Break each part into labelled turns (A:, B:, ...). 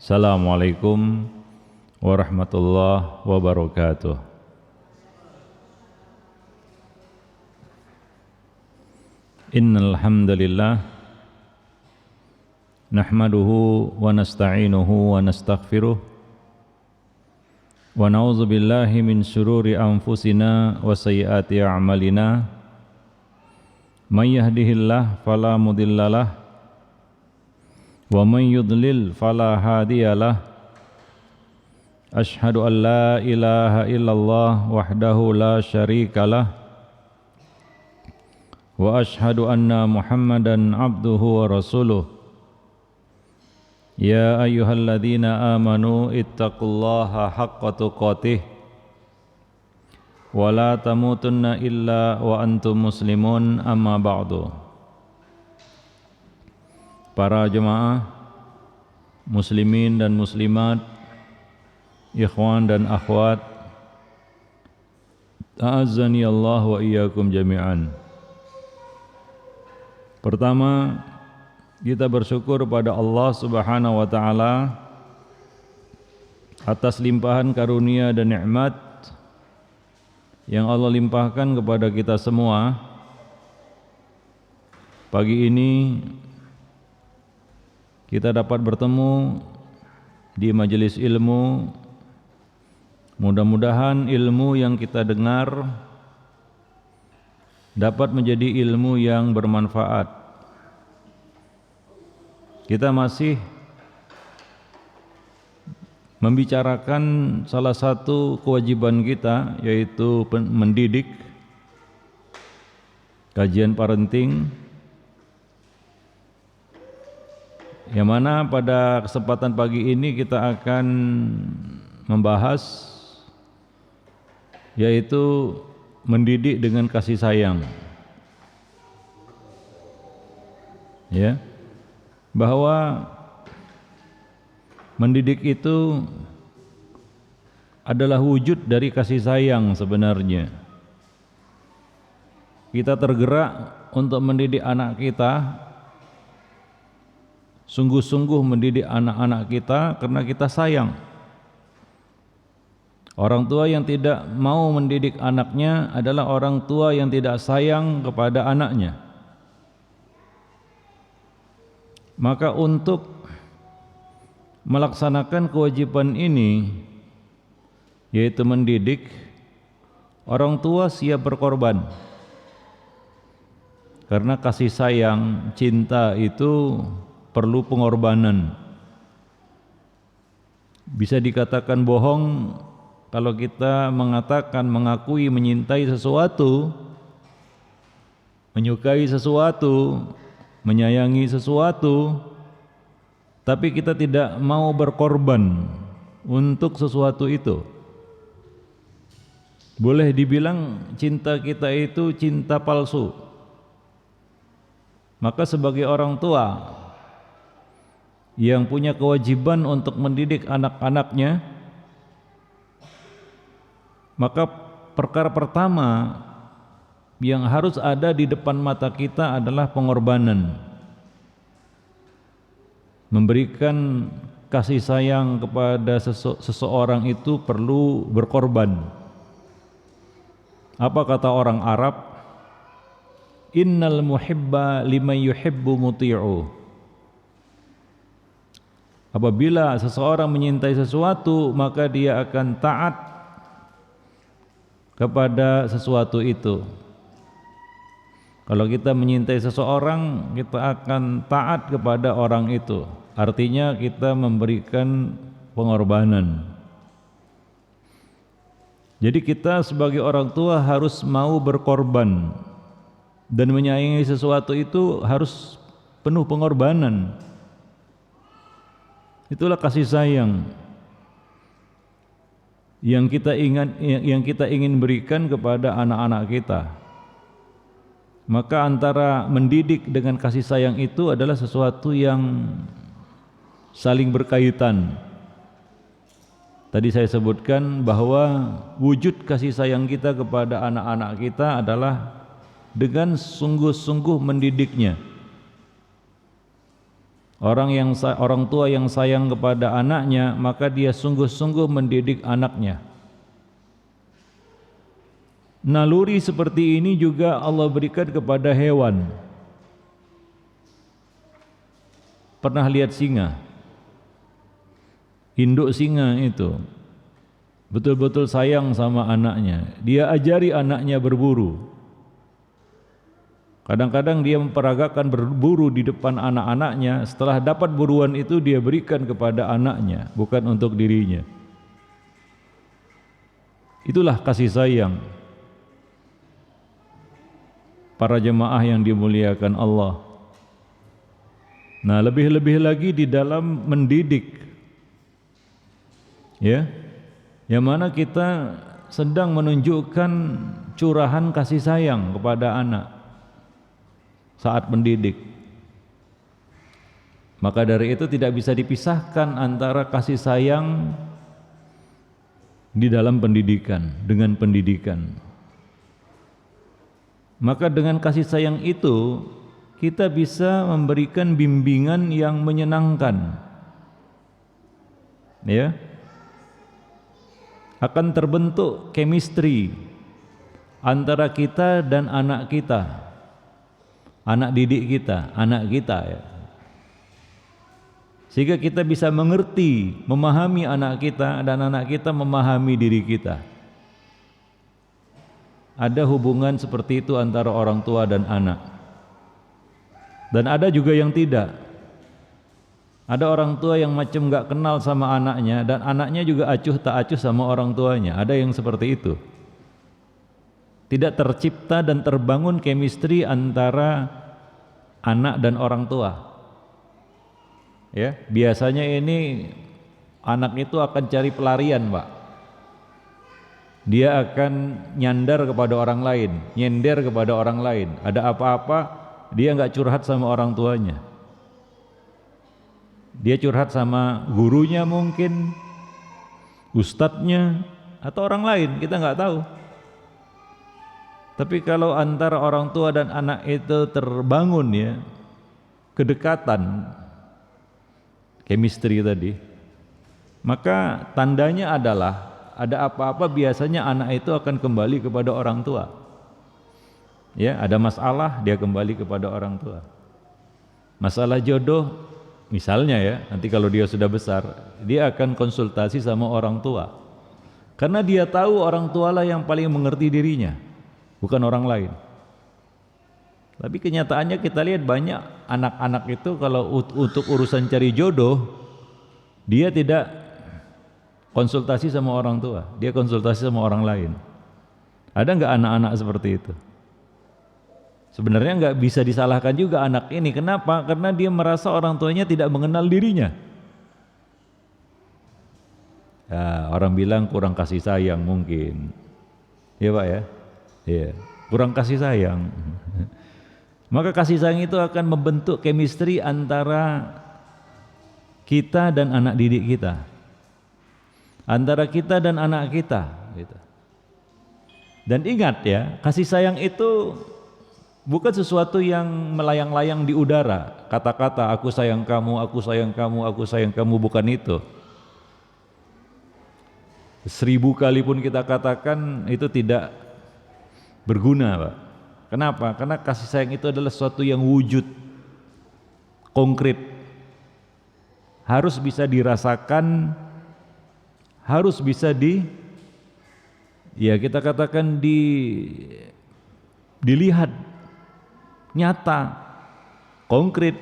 A: Assalamualaikum warahmatullahi wabarakatuh. Innal hamdalillah nahmaduhu wa nasta'inuhu wa nastaghfiruh wa na'udzu billahi min syururi anfusina wa sayyiati a'malina. May yahdihillahu fala mudhillalah wa man yudlil fala hadiyalah. Asyhadu an la ilaha illallah wahdahu la syarikalah wa asyhadu anna Muhammadan abduhu wa rasuluh. Ya ayyuhalladzina amanu ittaqullaha haqqa tuqatih wa la tamutunna illa wa antum muslimun, amma ba'du. Para jemaah muslimin dan muslimat, ikhwan dan akhwat, a'azzani Allah wa iyyakum jami'an. Pertama, kita bersyukur pada Allah Subhanahu wa taala atas limpahan karunia dan nikmat yang Allah limpahkan kepada kita semua. Pagi ini kita dapat bertemu di majelis ilmu. Mudah-mudahan ilmu yang kita dengar dapat menjadi ilmu yang bermanfaat. Kita masih membicarakan salah satu kewajiban kita, yaitu mendidik, kajian parenting, yang mana pada kesempatan pagi ini kita akan membahas yaitu mendidik dengan kasih sayang. Ya, bahwa mendidik itu adalah wujud dari kasih sayang sebenarnya. Kita tergerak untuk mendidik anak kita, sungguh-sungguh mendidik anak-anak kita karena kita sayang. Orang tua yang tidak mau mendidik anaknya adalah orang tua yang tidak sayang kepada anaknya. Maka untuk melaksanakan kewajiban ini, yaitu mendidik, orang tua siap berkorban. Karena kasih sayang, cinta itu perlu pengorbanan. Bisa dikatakan bohong kalau kita mengatakan, mengakui menyintai sesuatu, menyukai sesuatu, menyayangi sesuatu, tapi kita tidak mau berkorban untuk sesuatu itu. Boleh dibilang cinta kita itu cinta palsu. Maka sebagai orang tua yang punya kewajiban untuk mendidik anak-anaknya, maka perkara pertama yang harus ada di depan mata kita adalah pengorbanan. Memberikan kasih sayang kepada seseorang itu perlu berkorban. Apa kata orang Arab? Innal muhibba liman yuhibbu muti'u. Apabila seseorang menyintai sesuatu, maka dia akan taat kepada sesuatu itu. Kalau kita menyintai seseorang, kita akan taat kepada orang itu. Artinya kita memberikan pengorbanan. Jadi kita sebagai orang tua harus mau berkorban, dan menyayangi sesuatu itu harus penuh pengorbanan. Itulah kasih sayang yang kita ingin berikan kepada anak-anak kita. Maka antara mendidik dengan kasih sayang itu adalah sesuatu yang saling berkaitan. Tadi saya sebutkan bahwa wujud kasih sayang kita kepada anak-anak kita adalah dengan sungguh-sungguh mendidiknya. Orang tua yang sayang kepada anaknya, maka dia sungguh-sungguh mendidik anaknya. Naluri seperti ini juga Allah berikan kepada hewan. Pernah lihat singa? Induk singa itu betul-betul sayang sama anaknya. Dia ajari anaknya berburu. Kadang-kadang dia memperagakan berburu di depan anak-anaknya. Setelah dapat buruan itu dia berikan kepada anaknya, bukan untuk dirinya. Itulah kasih sayang para jemaah yang dimuliakan Allah. Nah, lebih-lebih lagi di dalam mendidik, ya, yang mana kita sedang menunjukkan curahan kasih sayang kepada anak saat mendidik. Maka dari itu tidak bisa dipisahkan antara kasih sayang di dalam pendidikan dengan pendidikan. Maka dengan kasih sayang itu kita bisa memberikan bimbingan yang menyenangkan, ya. Akan terbentuk chemistry antara kita dan anak kita, anak didik kita, anak kita, ya. Sehingga kita bisa mengerti, memahami anak kita, dan anak kita memahami diri kita. Ada hubungan seperti itu antara orang tua dan anak. Dan ada juga yang tidak. Ada orang tua yang macam gak kenal sama anaknya, dan anaknya juga acuh tak acuh sama orang tuanya. Ada yang seperti itu. Tidak tercipta dan terbangun chemistry antara anak dan orang tua. Ya, biasanya ini anak itu akan cari pelarian, Pak. Dia akan nyandar kepada orang lain, nyender kepada orang lain. Ada apa-apa, dia nggak curhat sama orang tuanya. Dia curhat sama gurunya mungkin, ustadznya, atau orang lain, kita nggak tahu. Tapi kalau antara orang tua dan anak itu terbangun, ya, kedekatan, chemistry tadi, maka tandanya adalah ada apa-apa biasanya anak itu akan kembali kepada orang tua. Ya, ada masalah dia kembali kepada orang tua. Masalah jodoh misalnya, ya, nanti kalau dia sudah besar, dia akan konsultasi sama orang tua. Karena dia tahu orang tualah yang paling mengerti dirinya, bukan orang lain. Tapi kenyataannya kita lihat banyak anak-anak itu kalau untuk urusan cari jodoh, dia tidak konsultasi sama orang tua, dia konsultasi sama orang lain. Ada nggak anak-anak seperti itu? Sebenarnya nggak bisa disalahkan juga anak ini. Kenapa? Karena dia merasa orang tuanya tidak mengenal dirinya. Ya, orang bilang kurang kasih sayang mungkin. Ya Pak, ya? Iya, kurang kasih sayang. Maka kasih sayang itu akan membentuk chemistry antara kita dan anak didik kita, antara kita dan anak kita, gitu. Dan ingat, ya, kasih sayang itu bukan sesuatu yang melayang-layang di udara. Kata-kata aku sayang kamu, aku sayang kamu, aku sayang kamu, bukan itu. 1000 kali pun kita katakan itu tidak berguna, Pak. Kenapa? Karena kasih sayang itu adalah sesuatu yang wujud, konkret, harus bisa dirasakan, harus bisa kita katakan dilihat, nyata, konkret.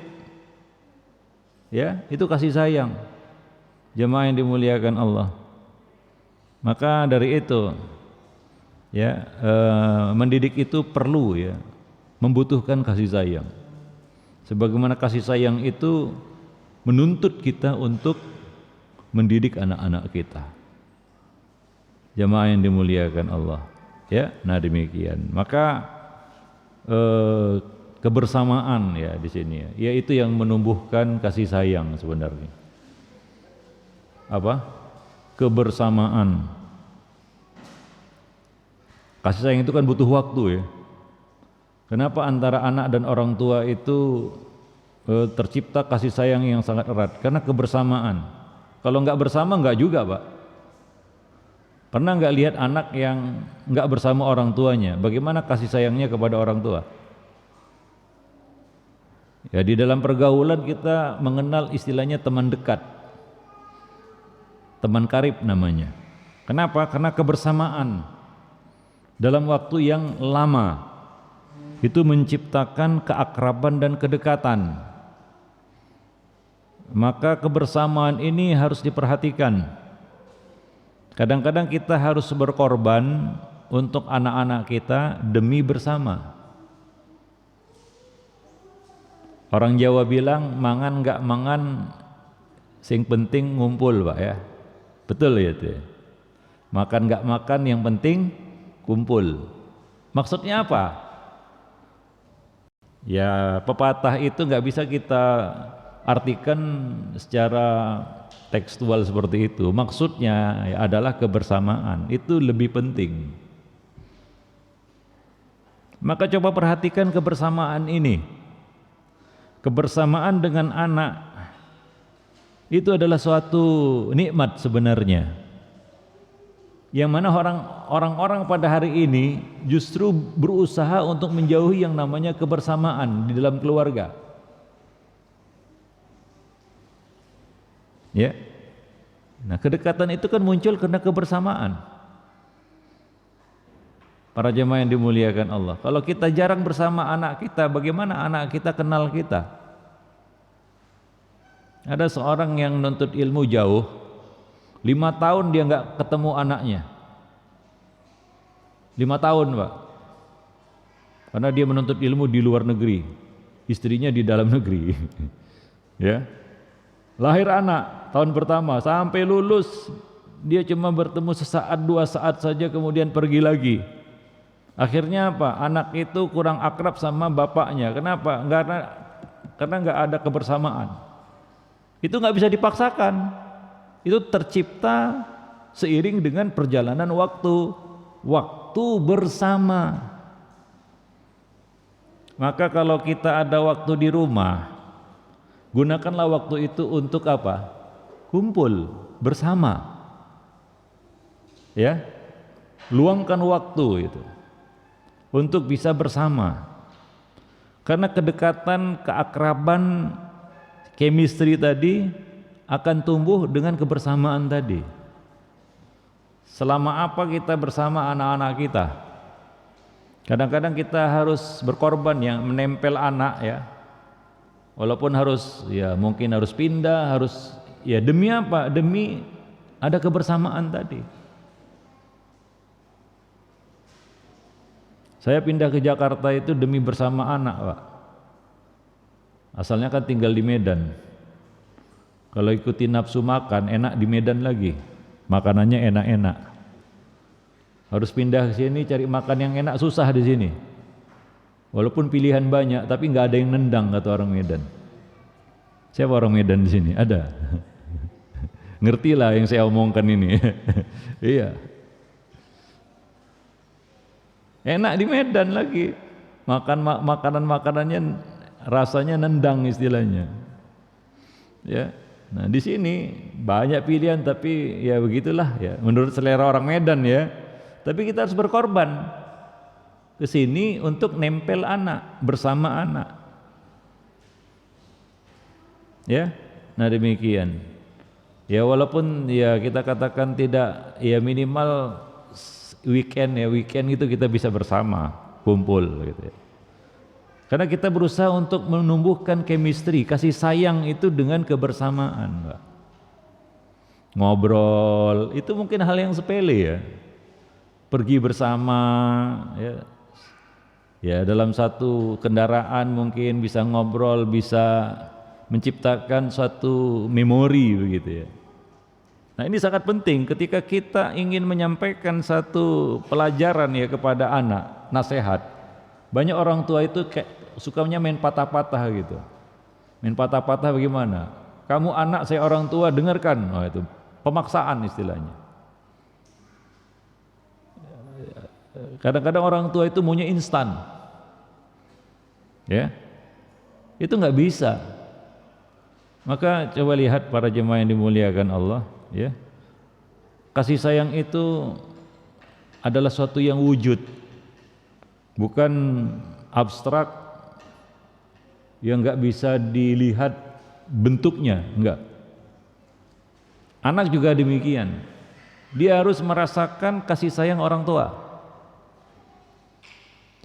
A: Ya, itu kasih sayang. Jemaah yang dimuliakan Allah. Maka dari itu, ya, mendidik itu perlu, ya, membutuhkan kasih sayang. Sebagaimana kasih sayang itu menuntut kita untuk mendidik anak-anak kita. Jemaah yang dimuliakan Allah, ya. Nah, demikian. Maka kebersamaan, ya, di sini, ya, yaitu yang menumbuhkan kasih sayang sebenarnya. Apa? Kebersamaan. Kasih sayang itu kan butuh waktu, ya. Kenapa antara anak dan orang tua itu tercipta kasih sayang yang sangat erat karena kebersamaan. Kalau nggak bersama nggak juga, Pak. Pernah nggak lihat anak yang nggak bersama orang tuanya? Bagaimana kasih sayangnya kepada orang tua? Ya, di dalam pergaulan kita mengenal istilahnya teman dekat, teman karib namanya. Kenapa? Karena kebersamaan dalam waktu yang lama itu menciptakan keakraban dan kedekatan. Maka kebersamaan ini harus diperhatikan. Kadang-kadang kita harus berkorban untuk anak-anak kita demi bersama. Orang Jawa bilang mangan nggak mangan, sing penting ngumpul, Pak, ya. Betul ya itu. Makan nggak makan, yang penting kumpul. Maksudnya apa? Ya, pepatah itu nggak bisa kita artikan secara tekstual seperti itu. Maksudnya ya adalah kebersamaan, itu lebih penting. Maka coba perhatikan kebersamaan ini. Kebersamaan dengan anak itu adalah suatu nikmat sebenarnya, yang mana orang-orang pada hari ini justru berusaha untuk menjauhi yang namanya kebersamaan di dalam keluarga. Ya. Nah, kedekatan itu kan muncul karena kebersamaan. Para jemaah yang dimuliakan Allah, kalau kita jarang bersama anak kita, bagaimana anak kita kenal kita? Ada seorang yang nuntut ilmu jauh, 5 tahun dia nggak ketemu anaknya. 5 tahun, Pak. Karena dia menuntut ilmu di luar negeri, istrinya di dalam negeri. Ya. Lahir anak tahun pertama, sampai lulus dia cuma bertemu sesaat 2 saat saja, kemudian pergi lagi. Akhirnya apa? Anak itu kurang akrab sama bapaknya. Kenapa? Karena nggak ada kebersamaan. Itu nggak bisa dipaksakan. Itu tercipta seiring dengan perjalanan waktu bersama. Maka kalau kita ada waktu di rumah, gunakanlah waktu itu untuk apa? Kumpul bersama. Ya, luangkan waktu itu untuk bisa bersama, karena kedekatan, keakraban, chemistry tadi akan tumbuh dengan kebersamaan tadi. Selama apa kita bersama anak-anak kita? Kadang-kadang kita harus berkorban ya, menempel anak ya, walaupun harus ya mungkin harus pindah, harus ya demi apa? Demi ada kebersamaan tadi. Saya pindah ke Jakarta itu demi bersama anak, Pak. Asalnya kan tinggal di Medan. Kalau ikuti nafsu makan, enak di Medan lagi. Makanannya enak-enak. Harus pindah ke sini cari makan yang enak, susah di sini. Walaupun pilihan banyak, tapi nggak ada yang nendang, kata orang Medan. Siapa orang Medan di sini? Ada. Ngertilah yang saya omongkan ini. Iya. Enak di Medan lagi, makanannya rasanya nendang istilahnya. Ya, nah di sini banyak pilihan tapi ya begitulah ya, menurut selera orang Medan ya. Tapi kita harus berkorban ke sini untuk nempel anak, bersama anak. Ya, nah demikian. Ya walaupun ya kita katakan tidak, ya minimal weekend itu kita bisa bersama kumpul gitu ya. Karena kita berusaha untuk menumbuhkan chemistry, kasih sayang itu dengan kebersamaan, Pak. Ngobrol itu mungkin hal yang sepele ya. Pergi bersama ya. Ya dalam satu kendaraan mungkin bisa ngobrol, bisa menciptakan suatu memori begitu ya. Nah ini sangat penting ketika kita ingin menyampaikan satu pelajaran ya kepada anak, nasihat. Banyak orang tua itu kayak sukanya main patah-patah gitu. Main patah-patah bagaimana? Kamu anak, saya orang tua, dengarkan. Oh itu pemaksaan istilahnya. Kadang-kadang orang tua itu maunya instan. Ya. Itu nggak bisa. Maka coba lihat para jemaah yang dimuliakan Allah, ya. Kasih sayang itu adalah suatu yang wujud, bukan abstrak yang nggak bisa dilihat bentuknya, enggak. Anak juga demikian. Dia harus merasakan kasih sayang orang tua.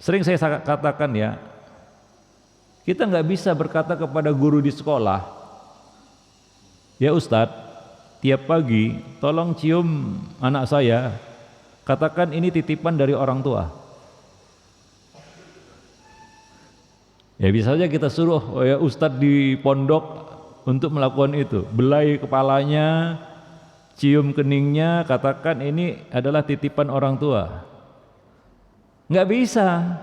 A: Sering saya katakan ya, kita nggak bisa berkata kepada guru di sekolah, ya Ustadz, tiap pagi tolong cium anak saya, katakan ini titipan dari orang tua. Ya bisa saja kita suruh ya Ustadz di pondok untuk melakukan itu, belai kepalanya, cium keningnya, katakan ini adalah titipan orang tua. Nggak bisa,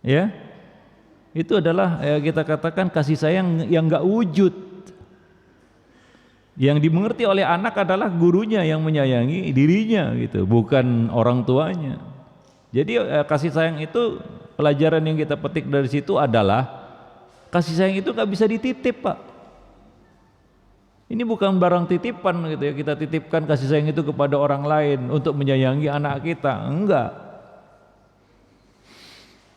A: ya. Itu adalah ya kita katakan kasih sayang yang nggak wujud. Yang dimengerti oleh anak adalah gurunya yang menyayangi dirinya gitu, bukan orang tuanya. Jadi kasih sayang itu, pelajaran yang kita petik dari situ adalah kasih sayang itu nggak bisa dititip, Pak. Ini bukan barang titipan gitu ya, kita titipkan kasih sayang itu kepada orang lain untuk menyayangi anak kita, enggak.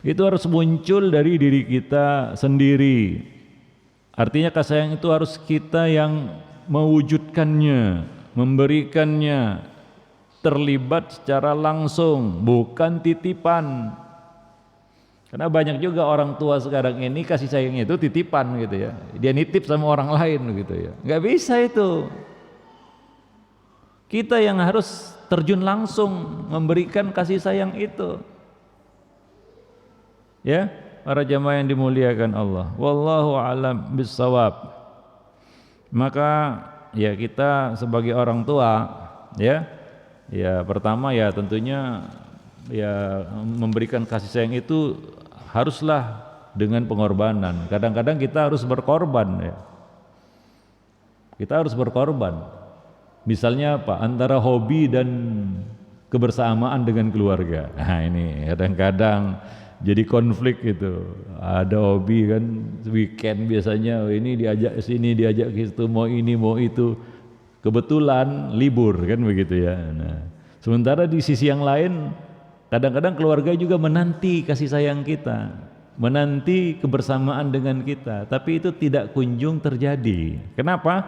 A: Itu harus muncul dari diri kita sendiri. Artinya kasih sayang itu harus kita yang mewujudkannya, memberikannya, terlibat secara langsung, bukan titipan. Karena banyak juga orang tua sekarang ini kasih sayangnya itu titipan gitu ya. Dia nitip sama orang lain gitu ya. Nggak bisa itu. Kita yang harus terjun langsung memberikan kasih sayang itu. Ya, para jamaah yang dimuliakan Allah. Wallahu a'lam bissawab. Maka ya kita sebagai orang tua ya pertama ya tentunya ya memberikan kasih sayang itu haruslah dengan pengorbanan. Kadang-kadang kita harus berkorban ya. Kita harus berkorban. Misalnya apa? Antara hobi dan kebersamaan dengan keluarga. Nah ini kadang-kadang jadi konflik itu. Ada hobi kan, weekend biasanya ini diajak ke sini, diajak ke situ, mau ini mau itu. Kebetulan libur kan begitu ya. Nah, sementara di sisi yang lain kadang-kadang keluarga juga menanti kasih sayang kita, menanti kebersamaan dengan kita, tapi itu tidak kunjung terjadi. Kenapa?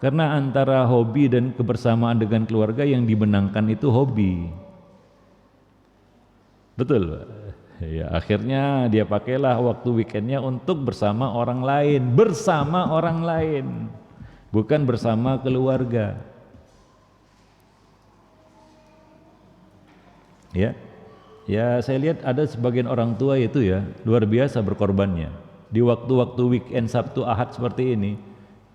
A: Karena antara hobi dan kebersamaan dengan keluarga yang dimenangkan itu hobi. Betul, Pak? Ya, akhirnya dia pakailah waktu weekendnya untuk bersama orang lain, bukan bersama keluarga. Ya, saya lihat ada sebagian orang tua itu ya luar biasa berkorbannya. Di waktu-waktu weekend Sabtu Ahad seperti ini,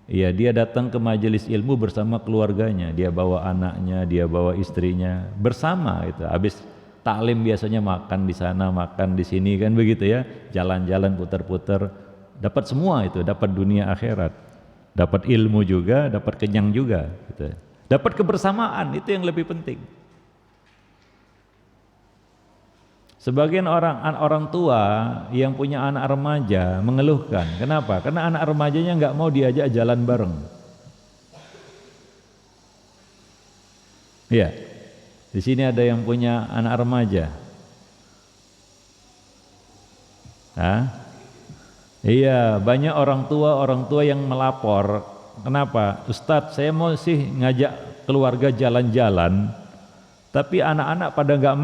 A: ya dia datang ke majelis ilmu bersama keluarganya, dia bawa anaknya, dia bawa istrinya bersama itu. Habis taklim biasanya makan di sana, makan di sini kan begitu ya, jalan-jalan putar-putar, dapat semua itu, dapat dunia akhirat, dapat ilmu juga, dapat kenyang juga, gitu. Dapat kebersamaan, itu yang lebih penting. Sebagian orang tua yang punya anak remaja mengeluhkan, kenapa? Karena anak remajanya nggak mau diajak jalan bareng. Iya. Di sini ada yang punya anak remaja. Iya, banyak orang tua yang melapor. Kenapa? Ustadz, saya mau sih ngajak keluarga jalan-jalan, tapi anak-anak pada nggak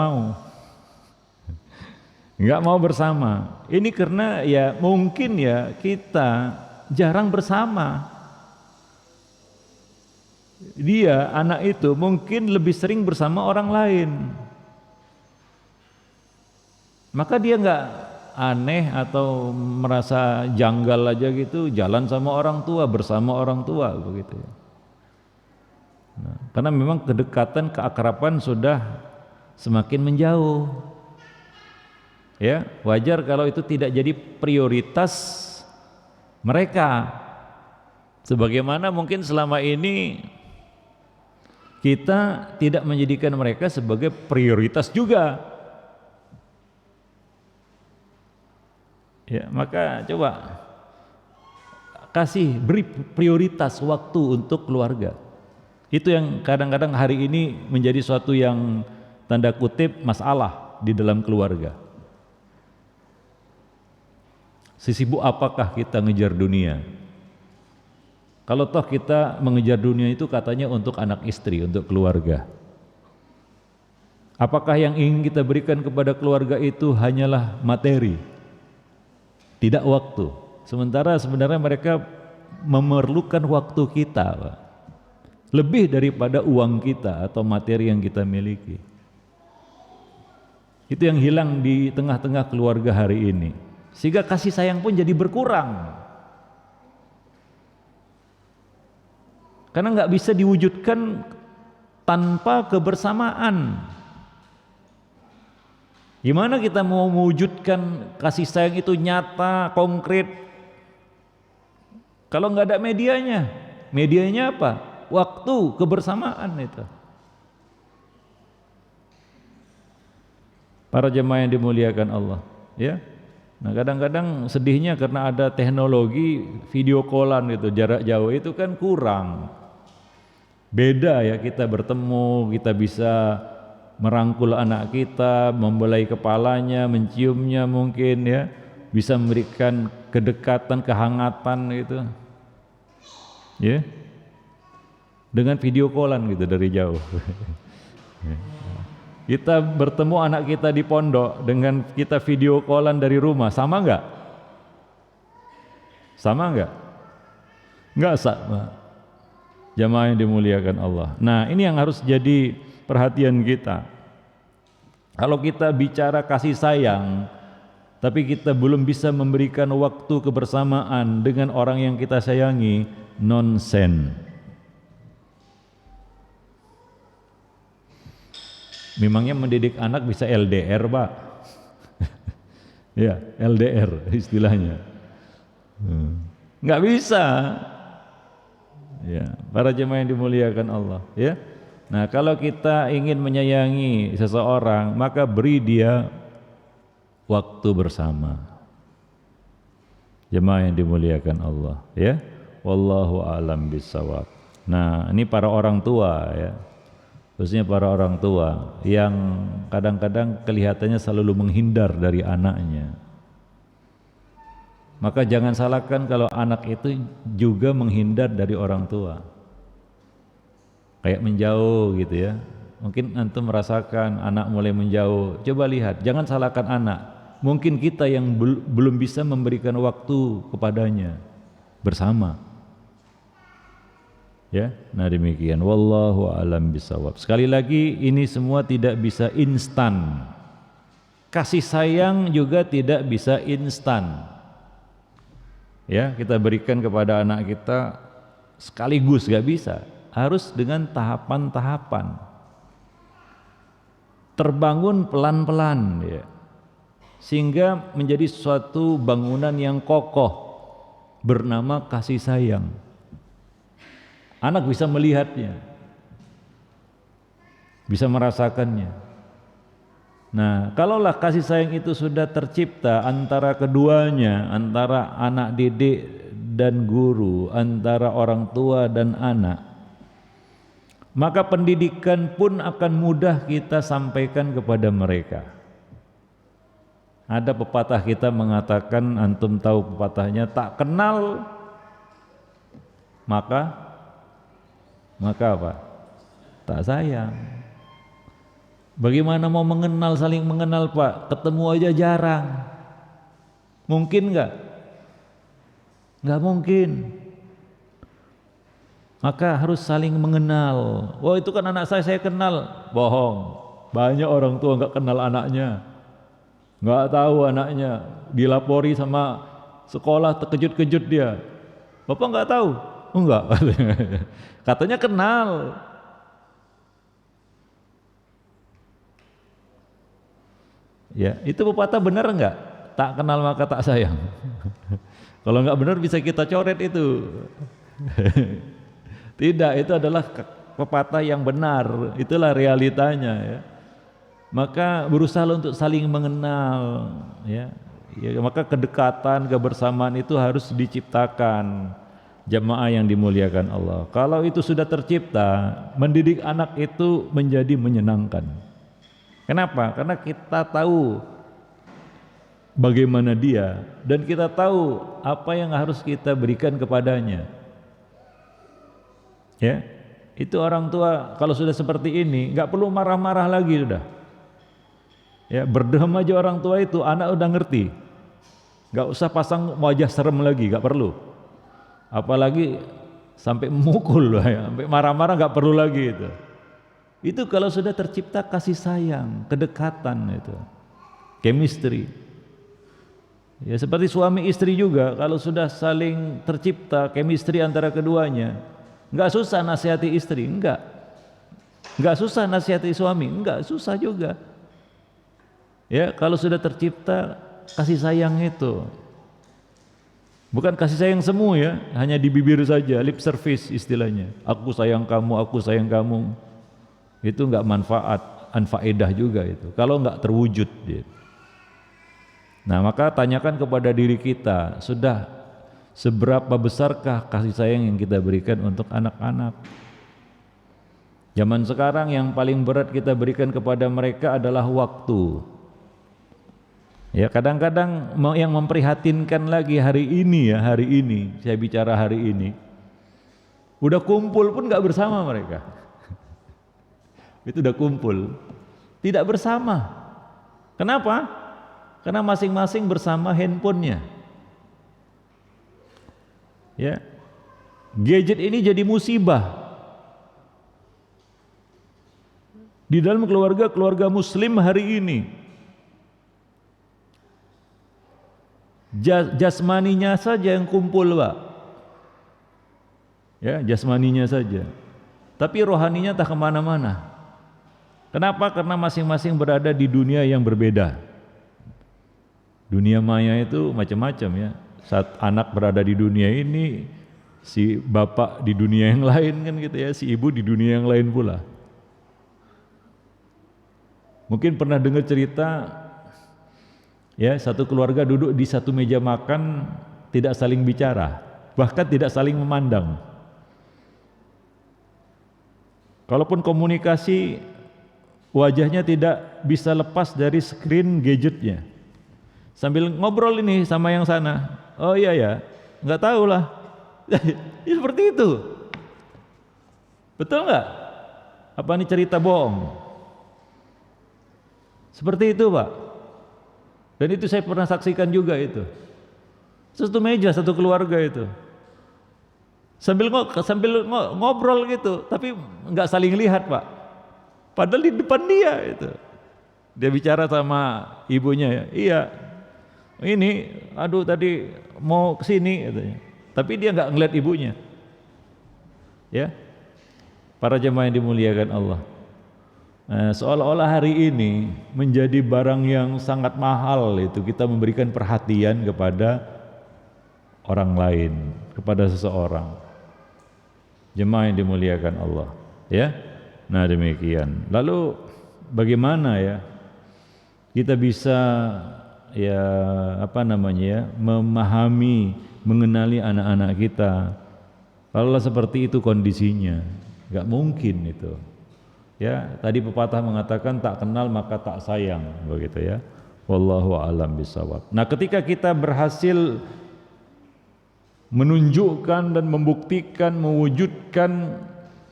A: mau bersama. Ini karena ya mungkin ya kita jarang bersama. Dia anak itu mungkin lebih sering bersama orang lain, maka dia nggak aneh atau merasa janggal aja gitu jalan sama orang tua, bersama orang tua begitu. Nah, karena memang kedekatan, keakraban sudah semakin menjauh. Ya, wajar kalau itu tidak jadi prioritas mereka. Sebagaimana mungkin selama ini kita tidak menjadikan mereka sebagai prioritas juga. Ya, maka coba beri prioritas waktu untuk keluarga. Itu yang kadang-kadang hari ini menjadi suatu yang tanda kutip masalah di dalam keluarga. Sesibuk apakah kita ngejar dunia? Kalau toh kita mengejar dunia itu katanya untuk anak istri, untuk keluarga. Apakah yang ingin kita berikan kepada keluarga itu hanyalah materi? Tidak waktu. Sementara sebenarnya mereka memerlukan waktu kita, Pak. Lebih daripada uang kita atau materi yang kita miliki. Itu yang hilang di tengah-tengah keluarga hari ini. Sehingga kasih sayang pun jadi berkurang. Karena nggak bisa diwujudkan tanpa kebersamaan. Gimana kita mau mewujudkan kasih sayang itu nyata, konkret, kalau nggak ada medianya? Medianya apa? Waktu, kebersamaan itu. Para jemaah yang dimuliakan Allah, ya. Nah, kadang-kadang sedihnya karena ada teknologi video callan itu jarak jauh itu kan kurang. Beda ya kita bertemu, kita bisa merangkul anak kita, membelai kepalanya, menciumnya mungkin ya, bisa memberikan kedekatan, kehangatan gitu. Ya. Dengan video callan gitu dari jauh. Kita bertemu anak kita di pondok dengan kita video callan dari rumah, sama enggak? Sama enggak? Enggak sama. Jamaah yang dimuliakan Allah. Nah, ini yang harus jadi perhatian kita. Kalau kita bicara kasih sayang, tapi kita belum bisa memberikan waktu kebersamaan dengan orang yang kita sayangi, nonsen. Memangnya mendidik anak bisa LDR, Pak? Ya, LDR istilahnya. Nggak bisa. Ya, para jemaah yang dimuliakan Allah, ya. Nah, kalau kita ingin menyayangi seseorang, maka beri dia waktu bersama. Jemaah yang dimuliakan Allah, ya. Wallahu a'lam bishawab. Nah, ini para orang tua ya. Khususnya para orang tua yang kadang-kadang kelihatannya selalu menghindar dari anaknya. Maka jangan salahkan kalau anak itu juga menghindar dari orang tua. Kayak menjauh gitu ya. Mungkin antum merasakan anak mulai menjauh. Coba lihat, jangan salahkan anak. Mungkin kita yang belum bisa memberikan waktu kepadanya bersama. Ya, nah demikian. Wallahu a'lam bishawab. Sekali lagi, ini semua tidak bisa instan. Kasih sayang juga tidak bisa instan. Ya, kita berikan kepada anak kita sekaligus, gak bisa. Harus dengan tahapan-tahapan. Terbangun pelan-pelan ya. Sehingga menjadi suatu bangunan yang kokoh bernama kasih sayang. Anak bisa melihatnya, bisa merasakannya. Nah, kalaulah kasih sayang itu sudah tercipta antara keduanya, antara anak didik dan guru, antara orang tua dan anak, maka pendidikan pun akan mudah kita sampaikan kepada mereka. Ada pepatah kita mengatakan, antum tahu pepatahnya, tak kenal maka apa? Tak sayang. Bagaimana mau mengenal, saling mengenal Pak? Ketemu aja jarang. Mungkin enggak? Enggak mungkin. Maka harus saling mengenal. Oh itu kan anak saya kenal. Bohong. Banyak orang tua enggak kenal anaknya. Enggak tahu anaknya. Dilapori sama sekolah, terkejut-kejut dia. Bapak enggak tahu? Enggak. Katanya kenal. Ya, itu pepatah benar enggak? Tak kenal maka tak sayang. Kalau enggak benar bisa kita coret itu. Tidak, itu adalah pepatah yang benar. Itulah realitanya ya. Maka berusaha untuk saling mengenal ya. Ya, maka kedekatan, kebersamaan itu harus diciptakan. Jamaah yang dimuliakan Allah. Kalau itu sudah tercipta, mendidik anak itu menjadi menyenangkan. Kenapa? Karena kita tahu bagaimana dia dan kita tahu apa yang harus kita berikan kepadanya. Ya, itu orang tua kalau sudah seperti ini nggak perlu marah-marah lagi sudah. Ya, berdehem aja orang tua itu, anak udah ngerti. Nggak usah pasang wajah serem lagi, nggak perlu. Apalagi sampai memukul, ya, sampai marah-marah nggak perlu lagi itu. Itu kalau sudah tercipta kasih sayang, kedekatan itu, chemistry. Ya seperti suami istri juga, kalau sudah saling tercipta chemistry antara keduanya, nggak susah nasihati istri, nggak susah nasihati suami, nggak susah juga. Ya kalau sudah tercipta kasih sayang itu. Bukan kasih sayang semu ya, hanya di bibir saja, lip service istilahnya. Aku sayang kamu, aku sayang kamu. Itu enggak manfaat, anfaedah juga itu. Kalau enggak terwujud dia. Nah, maka tanyakan kepada diri kita, sudah seberapa besarkah kasih sayang yang kita berikan untuk anak-anak? Zaman sekarang yang paling berat kita berikan kepada mereka adalah waktu. Ya kadang-kadang yang memprihatinkan lagi hari ini saya bicara hari ini, udah kumpul pun nggak bersama mereka. Itu udah kumpul, tidak bersama. Kenapa? Karena masing-masing bersama handphonenya. Ya, gadget ini jadi musibah di dalam keluarga Muslim hari ini. Jasmaninya saja yang kumpul, Pak. Ya, jasmaninya saja. Tapi rohaninya tak kemana-mana. Kenapa? Karena masing-masing berada di dunia yang berbeda. Dunia maya itu macam-macam ya. Saat anak berada di dunia ini, si bapak di dunia yang lain kan gitu ya, si ibu di dunia yang lain pula. Mungkin pernah dengar cerita ya, satu keluarga duduk di satu meja makan, tidak saling bicara, bahkan tidak saling memandang. Kalaupun komunikasi, wajahnya tidak bisa lepas dari screen gadgetnya. Sambil ngobrol ini sama yang sana, oh iya ya, nggak tahu lah. Ya, seperti itu. Betul nggak? Apa ini cerita bohong? Seperti itu, Pak. Dan itu saya pernah saksikan juga itu. Satu meja, satu keluarga itu. Sambil ngobrol gitu, tapi nggak saling lihat, Pak. Padahal di depan dia itu. Dia bicara sama ibunya, ya, iya. Ini, aduh tadi mau kesini, katanya. Tapi dia nggak ngeliat ibunya. Ya, para jemaah yang dimuliakan Allah. Nah, seolah-olah hari ini menjadi barang yang sangat mahal itu kita memberikan perhatian kepada orang lain, kepada seseorang. Jemaah yang dimuliakan Allah, ya. Nah, demikian. Lalu bagaimana ya kita bisa ya memahami, mengenali anak-anak kita? Kalau seperti itu kondisinya, nggak mungkin itu. Ya, tadi pepatah mengatakan tak kenal maka tak sayang, begitu ya. Wallahu a'lam bishawab. Nah, ketika kita berhasil menunjukkan dan membuktikan, mewujudkan,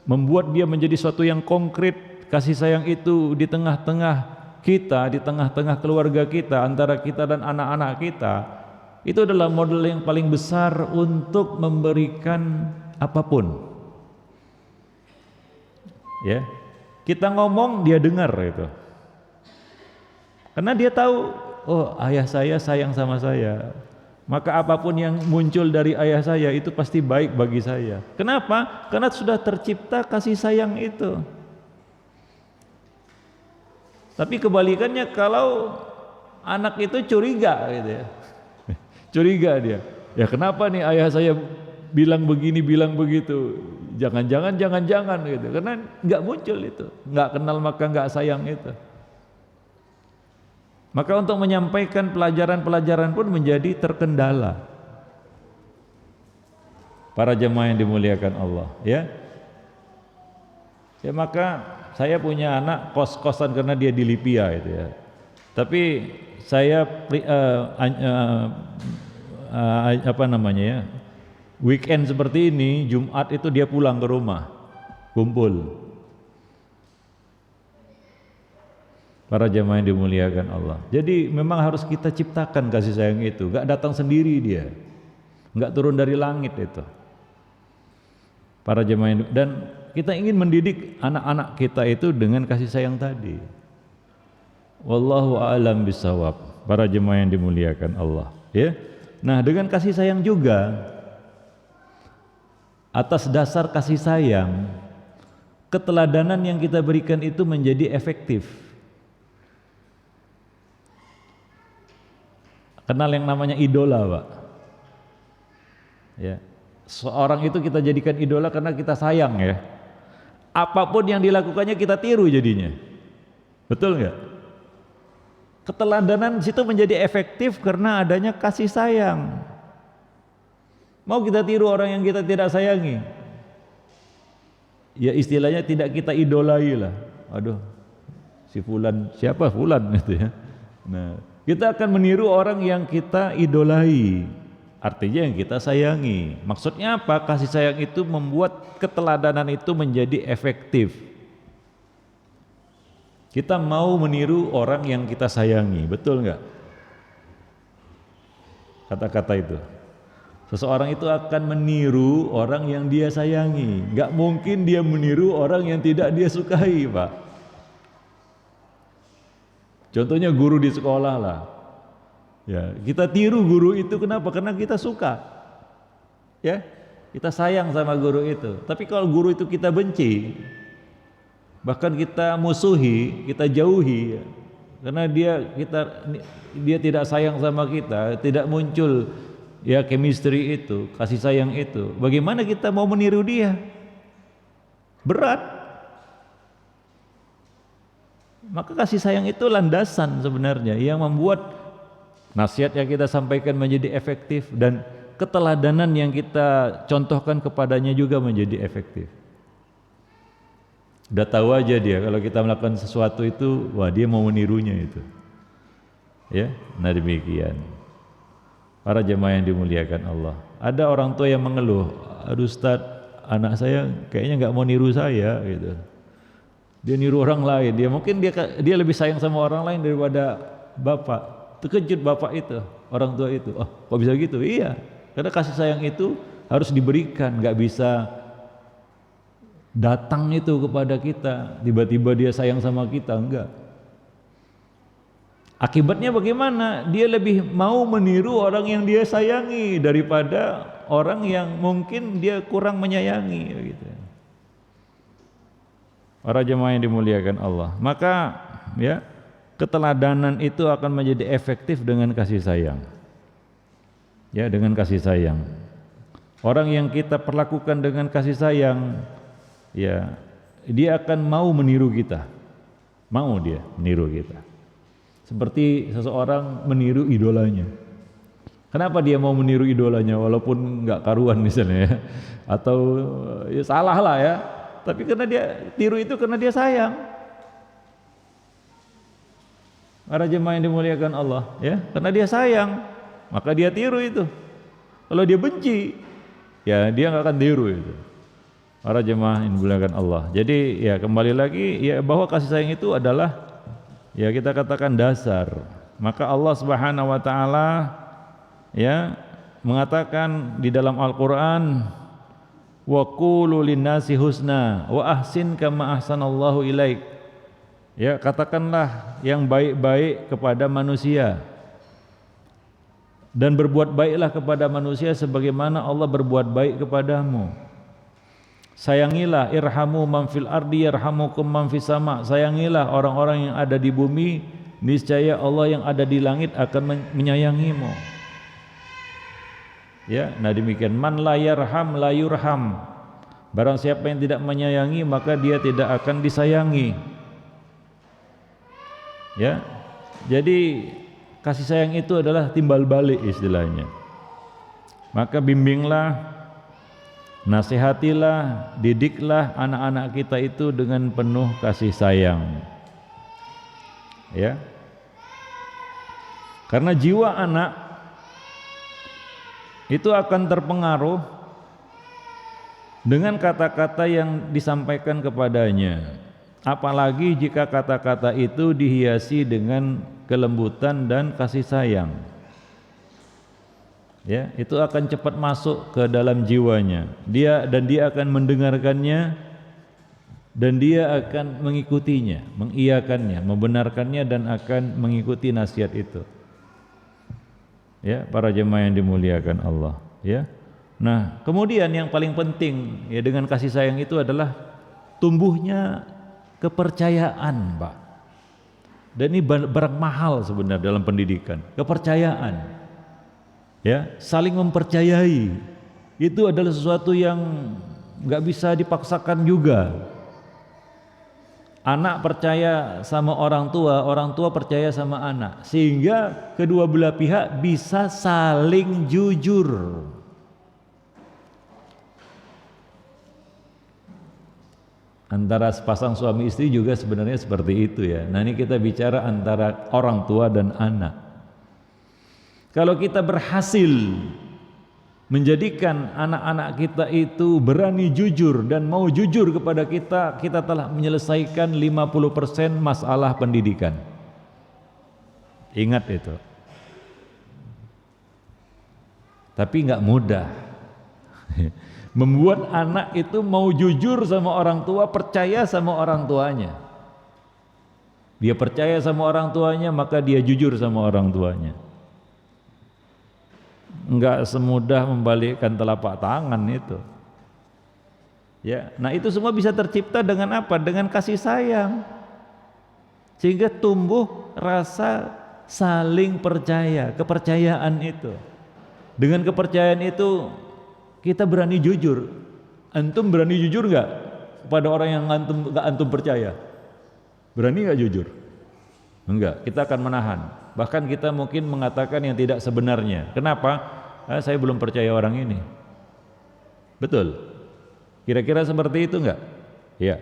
A: membuat dia menjadi suatu yang konkret, kasih sayang itu di tengah-tengah kita, di tengah-tengah keluarga kita, antara kita dan anak-anak kita, itu adalah model yang paling besar untuk memberikan apapun. Ya. Kita ngomong dia dengar itu. Karena dia tahu, oh ayah saya sayang sama saya. Maka apapun yang muncul dari ayah saya itu pasti baik bagi saya. Kenapa? Karena sudah tercipta kasih sayang itu. Tapi kebalikannya kalau anak itu curiga gitu ya. Curiga dia. Ya kenapa nih ayah saya bilang begini, bilang begitu, jangan-jangan gitu, karena nggak muncul itu, nggak kenal maka nggak sayang itu. Maka untuk menyampaikan pelajaran-pelajaran pun menjadi terkendala. Para jemaah yang dimuliakan Allah, ya. Ya maka saya punya anak kos-kosan karena dia di Libya itu ya. Tapi saya apa namanya ya? Weekend seperti ini, Jumat itu dia pulang ke rumah, kumpul. Para jemaah yang dimuliakan Allah. Jadi memang harus kita ciptakan kasih sayang itu, gak datang sendiri dia, gak turun dari langit itu. Para jemaah yang, dan kita ingin mendidik anak-anak kita itu dengan kasih sayang tadi. Wallahu a'lam bishawab. Para jemaah yang dimuliakan Allah, ya. Nah, dengan kasih sayang juga, atas dasar kasih sayang, keteladanan yang kita berikan itu menjadi efektif. Kenal yang namanya idola, Pak. Ya. Seorang itu kita jadikan idola karena kita sayang ya. Apapun yang dilakukannya kita tiru jadinya. Betul nggak? Keteladanan situ menjadi efektif karena adanya kasih sayang. Mau kita tiru orang yang kita tidak sayangi? Ya istilahnya tidak kita idolai lah. Aduh, si fulan, siapa fulan gitu ya. Nah, kita akan meniru orang yang kita idolai. Artinya yang kita sayangi. Maksudnya apa? Kasih sayang itu membuat keteladanan itu menjadi efektif. Kita mau meniru orang yang kita sayangi, betul nggak? Kata-kata itu. Seseorang itu akan meniru orang yang dia sayangi. Nggak mungkin dia meniru orang yang tidak dia sukai, Pak. Contohnya guru di sekolah lah. Ya, kita tiru guru itu kenapa? Karena kita suka. Ya, kita sayang sama guru itu. Tapi kalau guru itu kita benci, bahkan kita musuhi, kita jauhi, ya, karena dia tidak sayang sama kita, tidak muncul ya chemistry itu, kasih sayang itu. Bagaimana kita mau meniru dia? Berat. Maka kasih sayang itu landasan sebenarnya yang membuat nasihat yang kita sampaikan menjadi efektif dan keteladanan yang kita contohkan kepadanya juga menjadi efektif. Udah tahu aja dia kalau kita melakukan sesuatu itu, wah dia mau menirunya itu. Ya, nah demikian. Para jemaah yang dimuliakan Allah. Ada orang tua yang mengeluh, aduh Ustaz, anak saya kayaknya nggak mau niru saya gitu. Dia niru orang lain, dia lebih sayang sama orang lain daripada bapak. Terkejut bapak itu, orang tua itu. Oh, kok bisa gitu? Iya, karena kasih sayang itu harus diberikan, nggak bisa datang itu kepada kita, tiba-tiba dia sayang sama kita, enggak. Akibatnya bagaimana? Dia lebih mau meniru orang yang dia sayangi daripada orang yang mungkin dia kurang menyayangi gitu. Para jemaah yang dimuliakan Allah. Maka ya, keteladanan itu akan menjadi efektif dengan kasih sayang. Ya, dengan kasih sayang. Orang yang kita perlakukan dengan kasih sayang, ya, dia akan mau meniru kita. Mau dia meniru kita. Seperti seseorang meniru idolanya. Kenapa dia mau meniru idolanya walaupun nggak karuan misalnya ya? Atau ya salah lah ya. Tapi karena dia tiru itu karena dia sayang. Para jemaah yang dimuliakan Allah, ya, karena dia sayang, maka dia tiru itu. Kalau dia benci, ya dia nggak akan tiru itu. Para jemaah yang dimuliakan Allah. Jadi ya kembali lagi ya bahwa kasih sayang itu adalah ya kita katakan dasar. Maka Allah Subhanahu wa taala ya mengatakan di dalam Al-Qur'an, wa qulu linnasi husna wa ahsin kama ahsanallahu ilaik. Ya, katakanlah yang baik-baik kepada manusia dan berbuat baiklah kepada manusia sebagaimana Allah berbuat baik kepadamu. Sayangilah, irhamu man fil ardi yarhamukum man fis sama. Sayangilah orang-orang yang ada di bumi, niscaya Allah yang ada di langit akan menyayangimu. Ya, nah demikian, man la yarham la yurham. Barang siapa yang tidak menyayangi maka dia tidak akan disayangi. Ya, Jadi kasih sayang itu adalah timbal balik istilahnya. Maka bimbinglah, nasihatilah, didiklah anak-anak kita itu dengan penuh kasih sayang. Ya. Karena jiwa anak itu akan terpengaruh dengan kata-kata yang disampaikan kepadanya. Apalagi jika kata-kata itu dihiasi dengan kelembutan dan kasih sayang. Ya, itu akan cepat masuk ke dalam jiwanya. Dia akan mendengarkannya dan dia akan mengikutinya, mengiyakannya, membenarkannya dan akan mengikuti nasihat itu. Ya, para jemaah yang dimuliakan Allah, ya. Nah, kemudian yang paling penting ya dengan kasih sayang itu adalah tumbuhnya kepercayaan, Pak. Dan ini barang mahal sebenarnya dalam pendidikan, kepercayaan. Ya, saling mempercayai itu adalah sesuatu yang nggak bisa dipaksakan juga. Anak percaya sama orang tua percaya sama anak, sehingga kedua belah pihak bisa saling jujur. Antara sepasang suami istri juga sebenarnya seperti itu ya. Nah, ini kita bicara antara orang tua dan anak. Kalau kita berhasil menjadikan anak-anak kita itu berani jujur dan mau jujur kepada kita, kita telah menyelesaikan 50% masalah pendidikan. Ingat itu. Tapi nggak mudah. Membuat anak itu mau jujur sama orang tua, percaya sama orang tuanya. Dia percaya sama orang tuanya, maka dia jujur sama orang tuanya. Enggak semudah membalikkan telapak tangan itu. Ya, nah itu semua bisa tercipta dengan apa? Dengan kasih sayang. Sehingga tumbuh rasa saling percaya, kepercayaan itu. Dengan kepercayaan itu kita berani jujur. Antum berani jujur enggak kepada orang yang antum percaya? Berani enggak jujur? Enggak, kita akan menahan. Bahkan kita mungkin mengatakan yang tidak sebenarnya. Kenapa? Saya belum percaya orang ini. Betul? Kira-kira seperti itu enggak? Iya.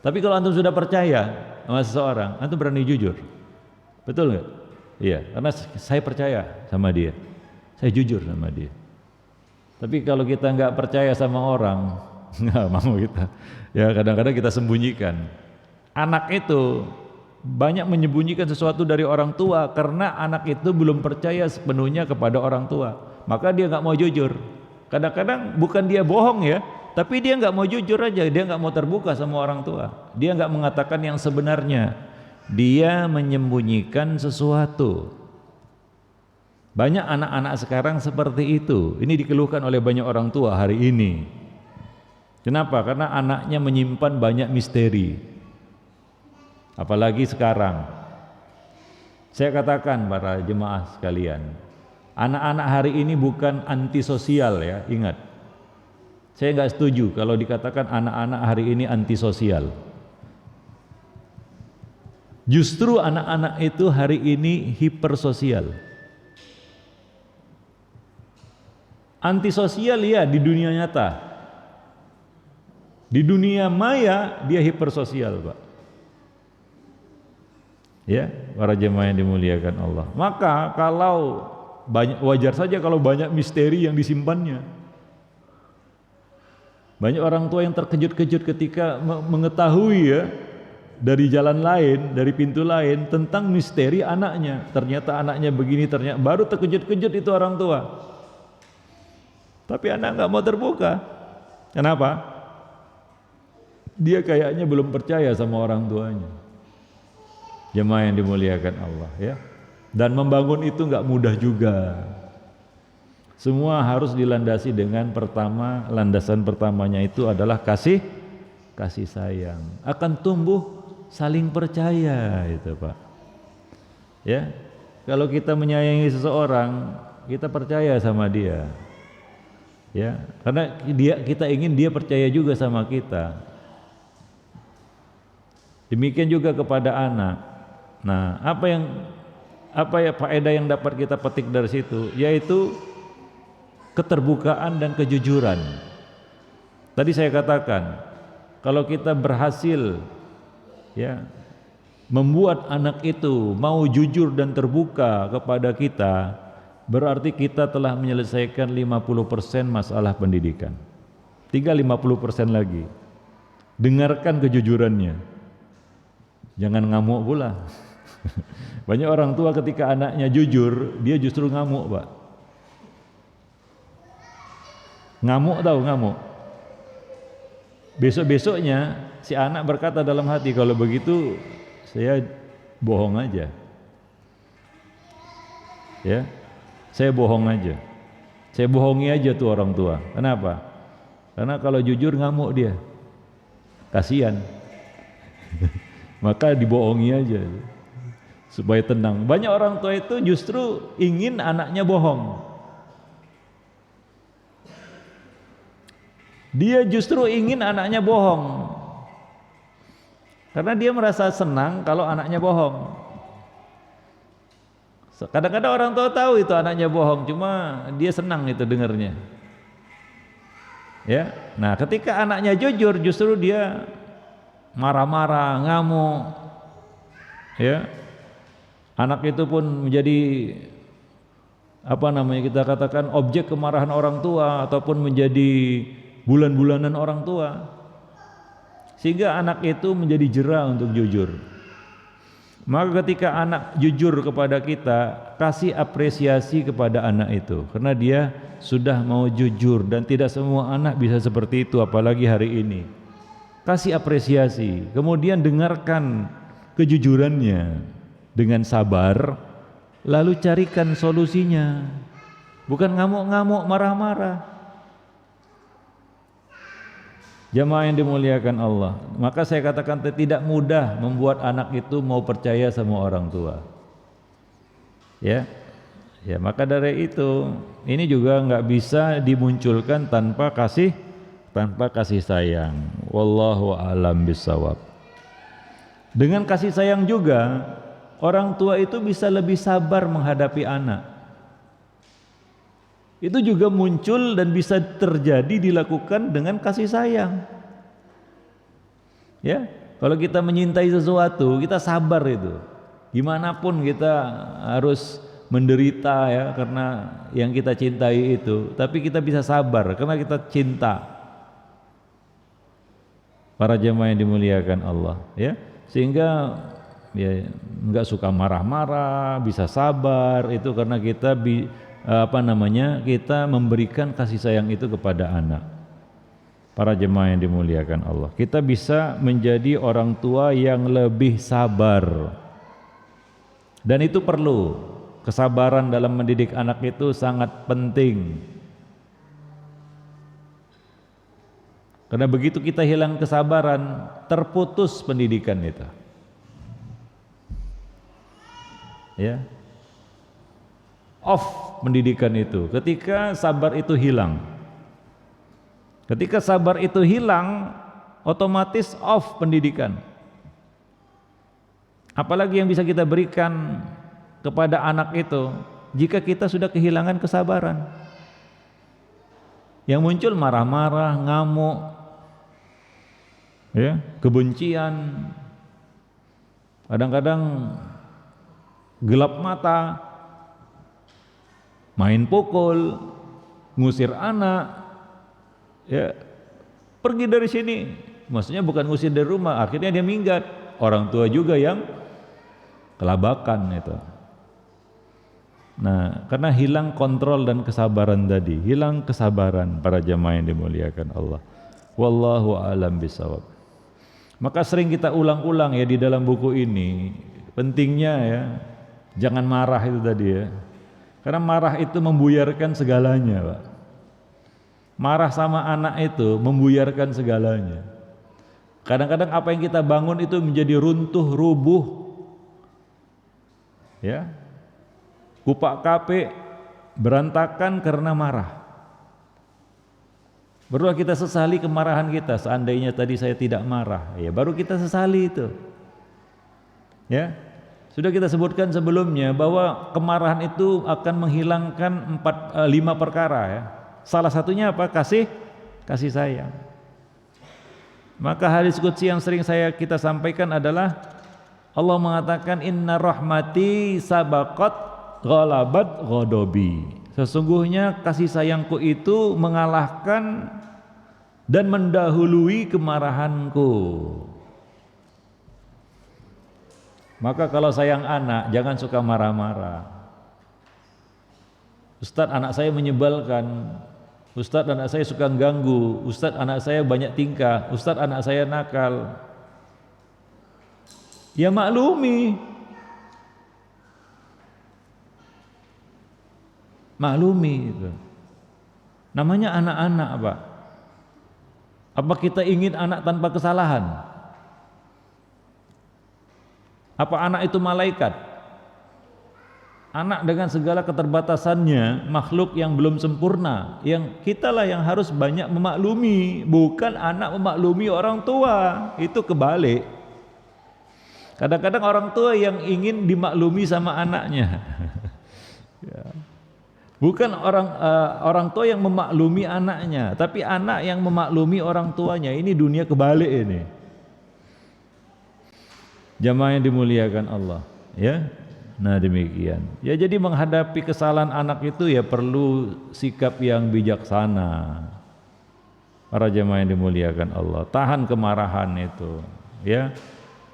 A: Tapi kalau antum sudah percaya sama seseorang, antum berani jujur. Betul enggak? Iya, karena saya percaya sama dia. Saya jujur sama dia. Tapi kalau kita enggak percaya sama orang, enggak mau kita. Ya, kadang-kadang kita sembunyikan. Anak itu banyak menyembunyikan sesuatu dari orang tua karena anak itu belum percaya sepenuhnya kepada orang tua. Maka dia nggak mau jujur. Kadang-kadang bukan dia bohong ya, tapi dia nggak mau jujur aja, dia nggak mau terbuka sama orang tua. Dia nggak mengatakan yang sebenarnya. Dia menyembunyikan sesuatu. Banyak anak-anak sekarang seperti itu. Ini dikeluhkan oleh banyak orang tua hari ini. Kenapa? Karena anaknya menyimpan banyak misteri. Apalagi sekarang. Saya katakan para jemaah sekalian, anak-anak hari ini bukan antisosial ya, ingat. Saya nggak setuju kalau dikatakan anak-anak hari ini antisosial. Justru anak-anak itu hari ini hipersosial. Antisosial ya di dunia nyata. Di dunia maya dia hipersosial, Pak. Ya, para jemaah yang dimuliakan Allah. Maka kalau wajar saja kalau banyak misteri yang disimpannya. Banyak orang tua yang terkejut-kejut ketika mengetahui ya dari jalan lain, dari pintu lain tentang misteri anaknya. Ternyata anaknya begini, ternyata baru terkejut-kejut itu orang tua. Tapi anak nggak mau terbuka. Kenapa? Dia kayaknya belum percaya sama orang tuanya. Jemaah yang dimuliakan Allah ya. Dan membangun itu nggak mudah juga. Semua harus dilandasi dengan pertama, landasan pertamanya itu adalah kasih sayang. Akan tumbuh saling percaya itu, Pak. Ya. Kalau kita menyayangi seseorang, kita percaya sama dia. Ya, karena kita ingin dia percaya juga sama kita. Demikian juga kepada anak. Nah, apa yang apa ya faedah yang dapat kita petik dari situ, yaitu keterbukaan dan kejujuran. Tadi saya katakan, kalau kita berhasil ya membuat anak itu mau jujur dan terbuka kepada kita, berarti kita telah menyelesaikan 50% masalah pendidikan. Tinggal 50% lagi. Dengarkan kejujurannya. Jangan ngamuk pula. Banyak orang tua ketika anaknya jujur, dia justru ngamuk, Pak. Ngamuk tahu ngamuk. Besok-besoknya si anak berkata dalam hati, kalau begitu saya bohong aja. Ya. Saya bohong aja. Saya bohongi aja tuh orang tua. Kenapa? Karena kalau jujur ngamuk dia. Kasihan. Maka dibohongi aja supaya tenang. Banyak orang tua itu justru ingin anaknya bohong. Dia justru ingin anaknya bohong. Karena dia merasa senang kalau anaknya bohong. Kadang-kadang orang tua tahu itu anaknya bohong, cuma dia senang itu dengarnya. Ya. Nah, ketika anaknya jujur justru dia marah-marah, ngamuk. Ya. Anak itu pun menjadi kita katakan objek kemarahan orang tua ataupun menjadi bulan-bulanan orang tua, sehingga anak itu menjadi jera untuk jujur. Maka ketika anak jujur kepada kita, kasih apresiasi kepada anak itu, karena dia sudah mau jujur, dan tidak semua anak bisa seperti itu, apalagi hari ini. Kasih apresiasi, kemudian dengarkan kejujurannya dengan sabar, lalu carikan solusinya, bukan ngamuk-ngamuk, marah-marah. Jamaah yang dimuliakan Allah, maka saya katakan tidak mudah membuat anak itu mau percaya sama orang tua. Ya, maka dari itu ini juga nggak bisa dimunculkan tanpa kasih sayang. Wallahu a'lam bishawab. Dengan kasih sayang juga orang tua itu bisa lebih sabar menghadapi anak. Itu juga muncul dan bisa terjadi dilakukan dengan kasih sayang. Ya, kalau kita menyintai sesuatu, kita sabar itu. Gimana pun kita harus menderita ya karena yang kita cintai itu, tapi kita bisa sabar karena kita cinta. Para jemaah yang dimuliakan Allah, ya. Sehingga ya enggak suka marah-marah, bisa sabar itu karena kita kita memberikan kasih sayang itu kepada anak. Para jemaah yang dimuliakan Allah, kita bisa menjadi orang tua yang lebih sabar, dan itu perlu. Kesabaran dalam mendidik anak itu sangat penting, karena begitu kita hilang kesabaran, terputus pendidikan itu. Ya, off pendidikan itu ketika sabar itu hilang. Ketika sabar itu hilang, otomatis off pendidikan. Apalagi yang bisa kita berikan kepada anak itu jika kita sudah kehilangan kesabaran. Yang muncul marah-marah, ngamuk, ya, kebencian, kadang-kadang gelap mata, main pukul, ngusir anak, ya, pergi dari sini. Maksudnya bukan ngusir dari rumah, akhirnya dia minggat. Orang tua juga yang kelabakan itu. Nah, karena hilang kontrol dan kesabaran tadi, hilang kesabaran para jamaah yang dimuliakan Allah. Wallahu a'lam bishawab. Maka sering kita ulang-ulang ya di dalam buku ini, pentingnya ya, jangan marah itu tadi ya. Karena marah itu membuyarkan segalanya, Pak. Marah sama anak itu membuyarkan segalanya. Kadang-kadang apa yang kita bangun itu menjadi runtuh, rubuh. Ya. Kupak kapik, berantakan karena marah. Barulah kita sesali kemarahan kita. Seandainya tadi saya tidak marah, ya baru kita sesali itu. Ya. Sudah kita sebutkan sebelumnya bahwa kemarahan itu akan menghilangkan 5 perkara ya. Salah satunya apa? Kasih sayang. Maka hadis qudsi yang sering kita sampaikan adalah Allah mengatakan inna rahmati sabaqat ghalabat ghadabi. Sesungguhnya kasih sayangku itu mengalahkan dan mendahului kemarahanku. Maka kalau sayang anak jangan suka marah-marah. Ustadz, anak saya menyebalkan. Ustadz, anak saya suka ganggu. Ustadz, anak saya banyak tingkah. Ustadz, anak saya nakal. Ya maklumi. Maklumi itu. Namanya anak-anak, Pak. Apa kita ingin anak tanpa kesalahan? Apa anak itu malaikat? Anak dengan segala keterbatasannya, makhluk yang belum sempurna, yang kitalah yang harus banyak memaklumi, bukan anak memaklumi orang tua. Itu kebalik. Kadang-kadang orang tua yang ingin dimaklumi sama anaknya. Ya. Bukan orang tua yang memaklumi anaknya, tapi anak yang memaklumi orang tuanya. Ini dunia kebalik ini. Jamaah yang dimuliakan Allah, ya. Nah demikian. Ya jadi menghadapi kesalahan anak itu ya perlu sikap yang bijaksana. Para jamaah yang dimuliakan Allah, tahan kemarahan itu, ya.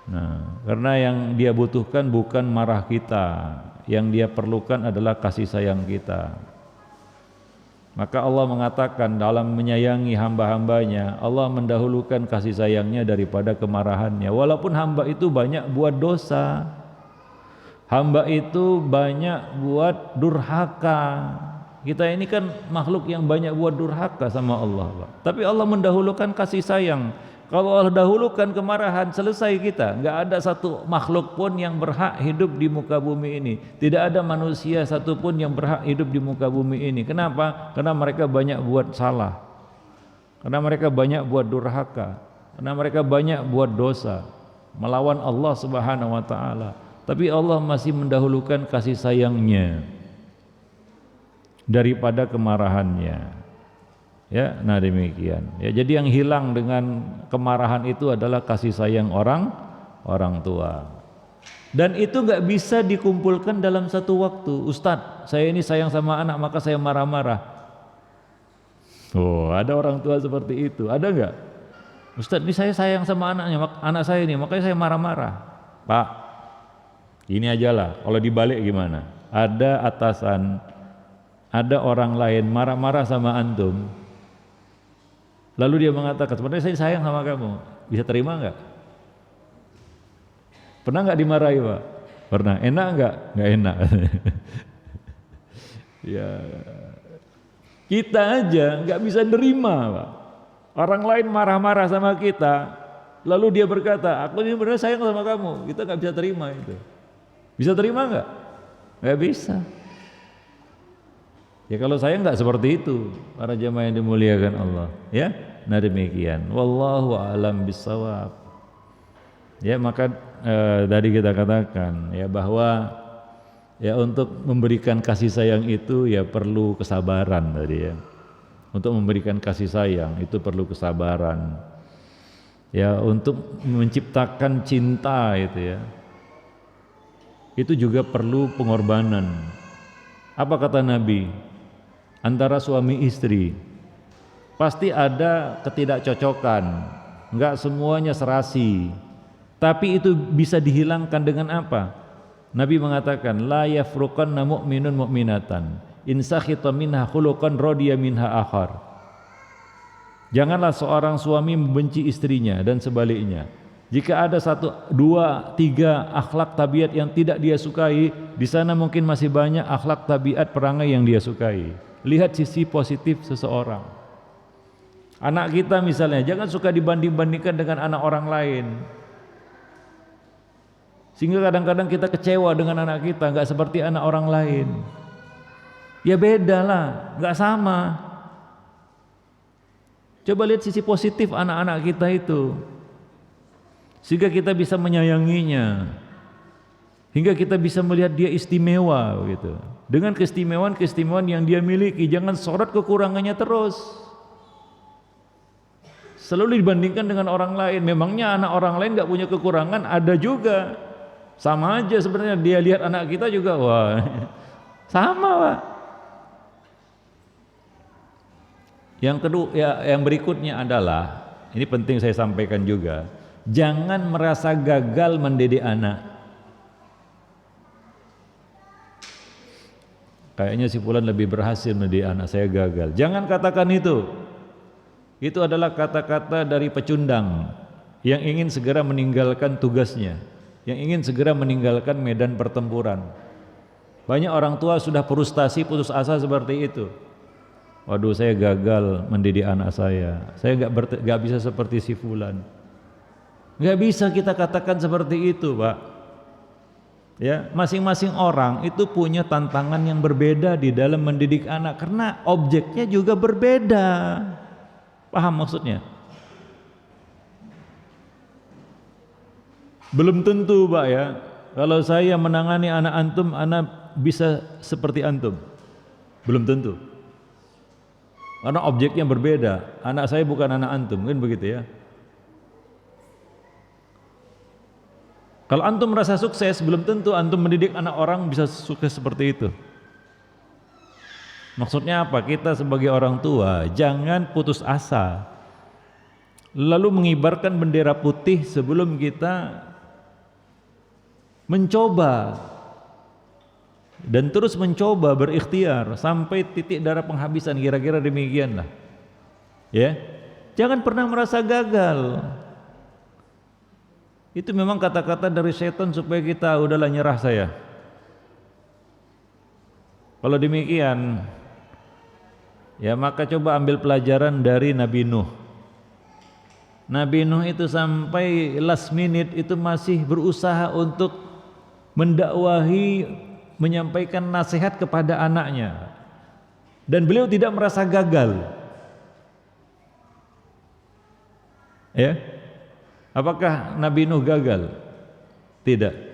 A: Nah, karena yang dia butuhkan bukan marah kita, yang dia perlukan adalah kasih sayang kita. Maka Allah mengatakan dalam menyayangi hamba-hambanya, Allah mendahulukan kasih sayangnya daripada kemarahannya. Walaupun hamba itu banyak buat dosa, hamba itu banyak buat durhaka. Kita ini kan makhluk yang banyak buat durhaka sama Allah, Pak. Tapi Allah mendahulukan kasih sayang. Kalau Allah dahulukan kemarahan, selesai kita. Enggak ada satu makhluk pun yang berhak hidup di muka bumi ini. Tidak ada manusia satu pun yang berhak hidup di muka bumi ini. Kenapa? Karena mereka banyak buat salah. Karena mereka banyak buat durhaka. Karena mereka banyak buat dosa, melawan Allah Subhanahu wa taala. Tapi Allah masih mendahulukan kasih sayangnya daripada kemarahannya. Ya, nah demikian. Ya, jadi yang hilang dengan kemarahan itu adalah kasih sayang orang tua. Dan itu nggak bisa dikumpulkan dalam satu waktu. Ustadz, saya ini sayang sama anak maka saya marah-marah. Oh, ada orang tua seperti itu. Ada nggak? Ustadz, ini saya sayang sama anak saya ini makanya saya marah-marah. Pak, ini aja lah. Kalau dibalik gimana? Ada atasan, ada orang lain marah-marah sama antum. Lalu dia mengatakan, sebenarnya saya sayang sama kamu, bisa terima enggak? Pernah enggak dimarahi, Pak? Pernah. Enak enggak? Enggak enak. Ya, kita aja enggak bisa nerima, Pak. Orang lain marah-marah sama kita, lalu dia berkata, aku ini benar sayang sama kamu, kita enggak bisa terima itu. Bisa terima enggak? Enggak bisa. Ya kalau saya enggak seperti itu, para jamaah yang dimuliakan Allah, ya. Nah demikian. Wallahu a'lam bissawab. Ya maka tadi kita katakan ya bahwa ya untuk memberikan kasih sayang itu ya perlu kesabaran tadi ya. Untuk memberikan kasih sayang itu perlu kesabaran. Ya untuk menciptakan cinta itu ya. Itu juga perlu pengorbanan. Apa kata Nabi? Antara suami istri pasti ada ketidakcocokan, enggak semuanya serasi. Tapi itu bisa dihilangkan dengan apa? Nabi mengatakan la yafruqanna mu'minun mu'minatan in sakhita minha khuluqan radiya minha akhar. Janganlah seorang suami membenci istrinya dan sebaliknya. Jika ada 1, 2, 3 akhlak tabiat yang tidak dia sukai, di sana mungkin masih banyak akhlak tabiat perangai yang dia sukai. Lihat sisi positif seseorang. Anak kita misalnya, jangan suka dibanding-bandingkan dengan anak orang lain. Sehingga kadang-kadang kita kecewa dengan anak kita, nggak seperti anak orang lain. Ya beda lah, nggak sama. Coba lihat sisi positif anak-anak kita itu. Sehingga kita bisa menyayanginya. hingga kita bisa melihat dia istimewa gitu. Dengan keistimewaan yang dia miliki, jangan sorot kekurangannya terus. Selalu dibandingkan dengan orang lain. Memangnya anak orang lain nggak punya kekurangan? Ada juga. Sama aja sebenarnya, dia lihat anak kita juga, wah sama Pak. Yang kedua, yang berikutnya adalah, ini penting saya sampaikan juga, jangan merasa gagal mendidik anak. Kayaknya si fulan lebih berhasil mendidik anak, saya gagal. Jangan katakan itu. Itu adalah kata-kata dari pecundang yang ingin segera meninggalkan tugasnya, yang ingin segera meninggalkan medan pertempuran. Banyak orang tua sudah frustasi, putus asa seperti itu. Waduh, saya gagal mendidik anak saya nggak bisa seperti si fulan. Nggak bisa kita katakan seperti itu, Pak. Ya, masing-masing orang itu punya tantangan yang berbeda di dalam mendidik anak karena objeknya juga berbeda. Paham maksudnya? Belum tentu, Pak, ya. Kalau saya menangani anak antum, anak bisa seperti antum. Belum tentu. Karena objeknya berbeda. Anak saya bukan anak antum, kan begitu ya. Kalau antum merasa sukses, belum tentu antum mendidik anak orang bisa sukses seperti itu. Maksudnya apa? Kita sebagai orang tua jangan putus asa, lalu mengibarkan bendera putih sebelum kita mencoba dan terus mencoba berikhtiar sampai titik darah penghabisan, kira-kira demikianlah. Ya, jangan pernah merasa gagal. Itu memang kata-kata dari setan supaya kita udahlah nyerah saya. Kalau demikian, ya maka coba ambil pelajaran dari Nabi Nuh. Nabi Nuh itu sampai last minute itu masih berusaha untuk mendakwahi, menyampaikan nasihat kepada anaknya. Dan beliau tidak merasa gagal. Ya. Apakah Nabi Nuh gagal? Tidak.